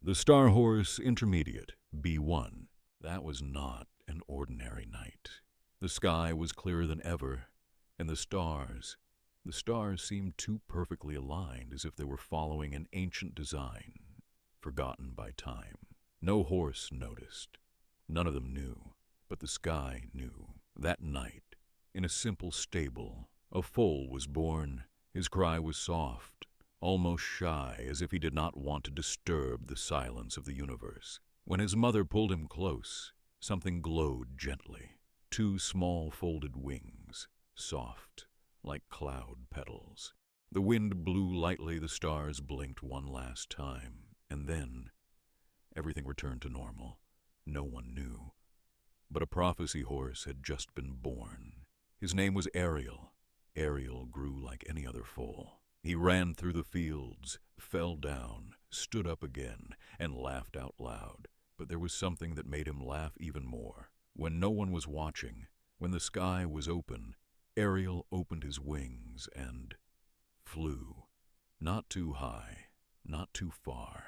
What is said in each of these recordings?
The Star Horse Intermediate, B1. That was not an ordinary night. The sky was clearer than ever, and the stars seemed too perfectly aligned, as if they were following an ancient design, forgotten by time. No horse noticed. None of them knew, but the sky knew. That night, in a simple stable, a foal was born. His cry was soft, almost shy, as if he did not want to disturb the silence of the universe. When his mother pulled him close, something glowed gently. Two small folded wings, soft, like cloud petals. The wind blew lightly, the stars blinked one last time, and then everything returned to normal. No one knew. But a prophecy horse had just been born. His name was Ariel. Ariel grew like any other foal. He ran through the fields, fell down, stood up again, and laughed out loud. But there was something that made him laugh even more. When no one was watching, when the sky was open, Ariel opened his wings and flew. Not too high, not too far.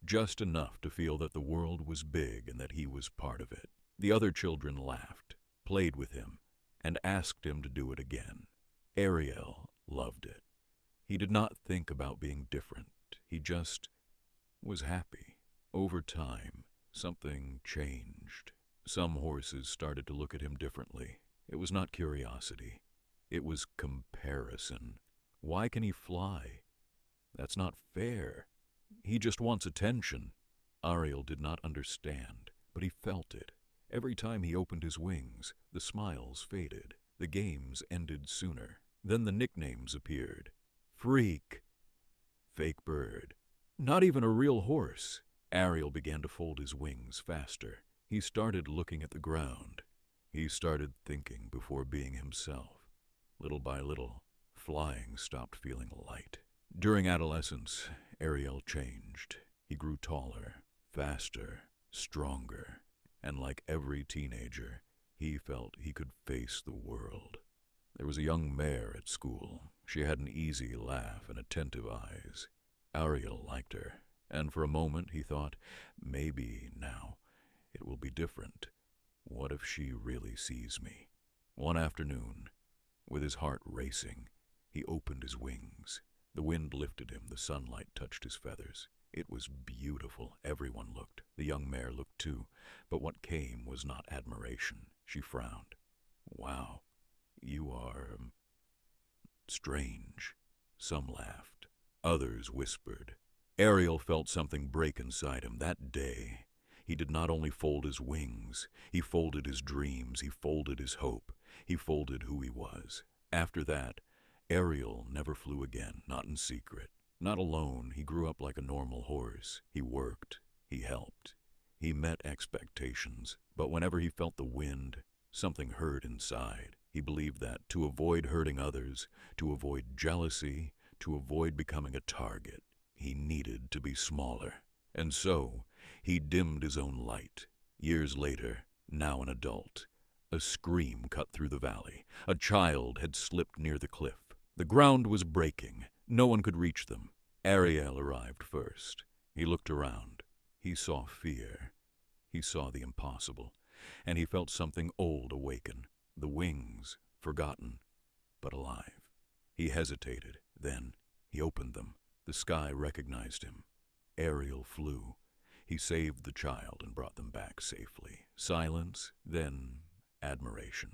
Just enough to feel that the world was big and that he was part of it. The other children laughed, played with him, and asked him to do it again. Ariel loved it. He did not think about being different. He just was happy. Over time, something changed. Some horses started to look at him differently. It was not curiosity. It was comparison. Why can he fly? That's not fair. He just wants attention. Ariel did not understand, but he felt it. Every time he opened his wings, the smiles faded. The games ended sooner. Then the nicknames appeared. Freak. Fake bird. Not even a real horse. Ariel began to fold his wings faster. He started looking at the ground. He started thinking before being himself. Little by little, flying stopped feeling light. During adolescence, Ariel changed. He grew taller, faster, stronger, and like every teenager, he felt he could face the world. There was a young mare at school. She had an easy laugh and attentive eyes. Ariel liked her, and for a moment he thought, maybe now it will be different. What if she really sees me? One afternoon, with his heart racing, he opened his wings. The wind lifted him, the sunlight touched his feathers. It was beautiful. Everyone looked. The young mare looked too, but what came was not admiration. She frowned. Wow, you are strange. Some laughed. Others whispered. Ariel felt something break inside him that day. He did not only fold his wings, he folded his dreams, he folded his hope, he folded who he was. After that, Ariel never flew again, not in secret. Not alone, he grew up like a normal horse. He worked, he helped, he met expectations. But whenever he felt the wind, something hurt inside. He believed that to avoid hurting others, to avoid jealousy, to avoid becoming a target, he needed to be smaller. And so, he dimmed his own light. Years later, now an adult, a scream cut through the valley. A child had slipped near the cliff. The ground was breaking. No one could reach them. Ariel arrived first. He looked around. He saw fear. He saw the impossible. And he felt something old awaken. The wings, forgotten, but alive. He hesitated. Then he opened them. The sky recognized him. Ariel flew. He saved the child and brought them back safely. Silence, then admiration.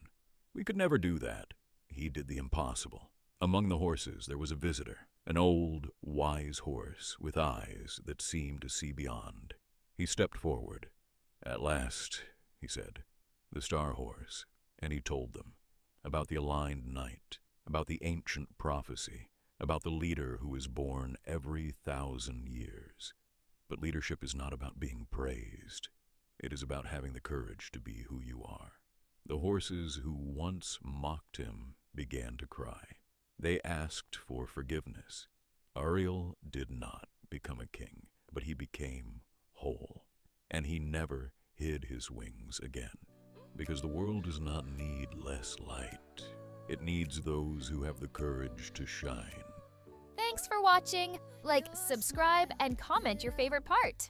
We could never do that. He did the impossible. Among the horses there was a visitor, an old, wise horse with eyes that seemed to see beyond. He stepped forward. At last, he said, the Star Horse, and he told them about the aligned night, about the ancient prophecy, about the leader who is born every 1,000 years. But leadership is not about being praised. It is about having the courage to be who you are. The horses who once mocked him began to cry. They asked for forgiveness. Ariel did not become a king, but he became whole. And he never hid his wings again. Because the world does not need less light. It needs those who have the courage to shine. Thanks for watching. Like, subscribe, and comment your favorite part.